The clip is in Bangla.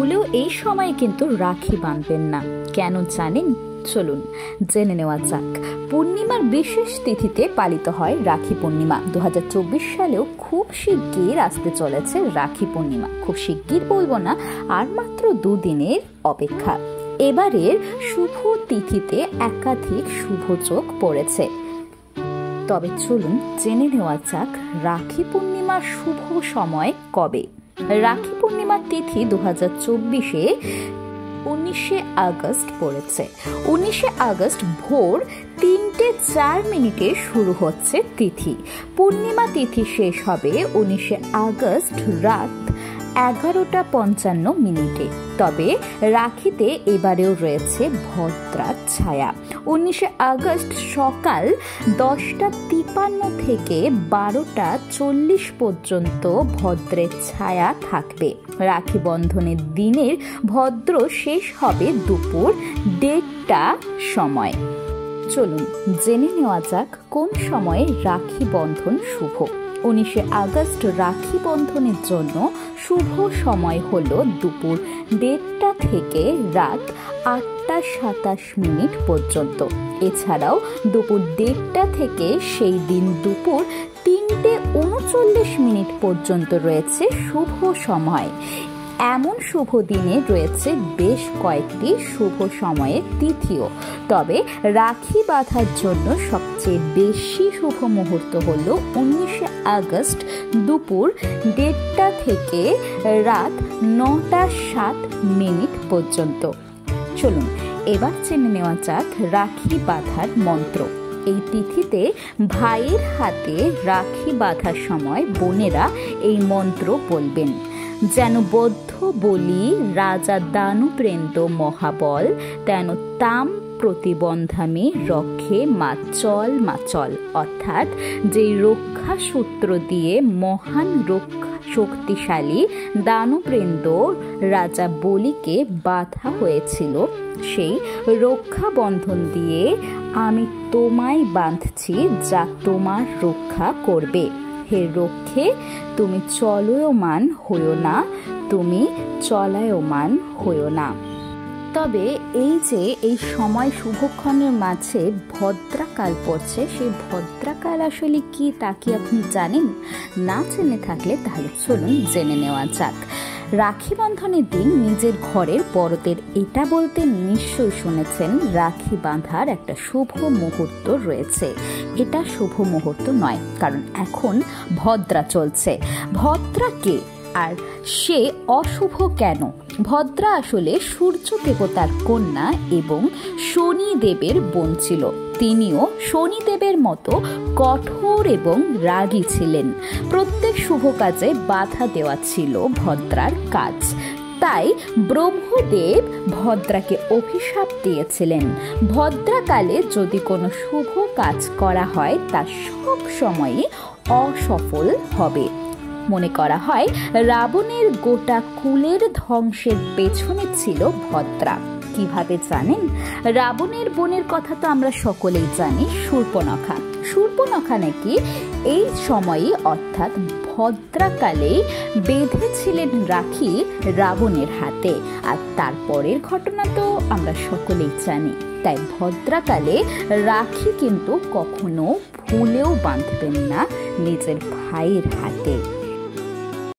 ভুলেও এই সময়ে কিন্তু রাখি বাঁধবেন না। কেন জানেন? চলুন জেনে নেওয়া যাক। পূর্ণিমার বিশেষ তিথিতে পালিত হয় রাখি পূর্ণিমা। 2024 সালেও খুব শিগগির আসতে চলেছে রাখি পূর্ণিমা। খুব শিগগির বলবো না, আর মাত্র 2 দিনের অপেক্ষা। এবারের শুভ তিথিতে একাধিক শুভ যোগ পড়েছে। তবে চলুন জেনে নেওয়া যাক রাখি পূর্ণিমার শুভ সময় কবে। রাখি পূর্ণিমার তিথি 2024-এ 19শে আগস্ট পড়েছে। 19শে আগস্ট ভোর 3:04 শুরু হচ্ছে তিথি। পূর্ণিমা তিথি শেষ হবে 19শে আগস্ট রাত 11:55। তবে রাখিতে এবারেও রয়েছে ভদ্রার ছায়া। 19শে আগস্ট সকাল 10:53 থেকে 12:40 পর্যন্ত ভদ্রের ছায়া থাকবে। রাখি বন্ধনের দিনের ভদ্র শেষ হবে দুপুর 1:30 সময়। চলুন জেনে নেওয়া যাক কোন সময়ে রাখি বন্ধন শুভ। 19শে আগস্ট রাখি বন্ধনের জন্য শুভ সময় হলো দুপুর 1:30 থেকে রাত 8:27 পর্যন্ত। এছাড়াও দুপুর 1:30 থেকে সেই দিন দুপুর 3:39 পর্যন্ত রয়েছে শুভ সময়। এমন শুভ দিনে রয়েছে বেশ কয়েকটি শুভ সময়ের তিথিও। তবে রাখি বাঁধার জন্য সবচেয়ে বেশি শুভ মুহূর্ত হল 19শে আগস্ট দুপুর 1:30 থেকে রাত 9:07 পর্যন্ত। চলুন এবার জেনে নেওয়া যাক রাখি বাঁধার মন্ত্র। এই তিথিতে ভাইয়ের হাতে রাখি বাঁধার সময় বোনেরা এই মন্ত্র বলবেন। যেন বদ্ধ বলি রাজা দানুপ্রেন্দ মহাবল, তেন তাম প্রতিবন্ধামে রক্ষে মাচল। অর্থাৎ যেই রক্ষা সূত্র দিয়ে মহান রক্ষা শক্তিশালী দানুপ্রেন্দ রাজা বলিকে বাধা হয়েছিল, সেই রক্ষা বন্ধন দিয়ে আমি তোমায় বাঁধছি, যা তোমার রক্ষা করবে। হে রক্ষে, তুমি চলয়মান হইও না, তুমি চলায়মান হইও না। তবে এই যে এই সময় শুভক্ষণের মাঝে ভদ্রাকাল পড়ছে, সেই ভদ্রাকাল আসলে কি তা কি আপনি জানেন? না জেনে থাকলে তাহলে চলুন জেনে নেওয়া যাক। রাখি বন্ধনের দিন নিজের ঘরের বড়দের এটা বলতে নিশ্চয়ই শুনেছেন রাখি বাঁধার একটা শুভ মুহূর্ত রয়েছে। এটা শুভ মুহূর্ত নয়, কারণ এখন ভদ্রা চলছে। ভদ্রা কে আর সে অশুভ কেন? ভদ্রা আসলে সূর্য দেবতার কন্যা এবং শনিদেবের বোন ছিল। তিনিও শনিদেবের মতো কঠোর এবং রাগী ছিলেন। প্রত্যেক শুভ কাজে বাধা দেওয়া ছিল ভদ্রার কাজ। তাই ব্রহ্মদেব ভদ্রাকে অভিশাপ দিয়েছিলেন, ভদ্রাকালে যদি কোনো শুভ কাজ করা হয় তা সব সময়ই অসফল হবে। মনে করা হয় রাবণের গোটা কুলের ধ্বংসের পেছনে ছিল ভদ্রা। কিভাবে জানেন? রাবণের বোনের কথা তো আমরা সকলেই জানি, শূর্পণখা। শূর্পণখা নাকি এই সময়ই অর্থাৎ ভদ্রাকালে বেঁধেছিলেন রাখি রাবণের হাতে। আর তারপরের ঘটনা তো আমরা সকলেই জানি। তাই ভদ্রাকালে রাখি কিন্তু কখনো ভুলেও বাঁধবেন না নিজের ভাইয়ের হাতে।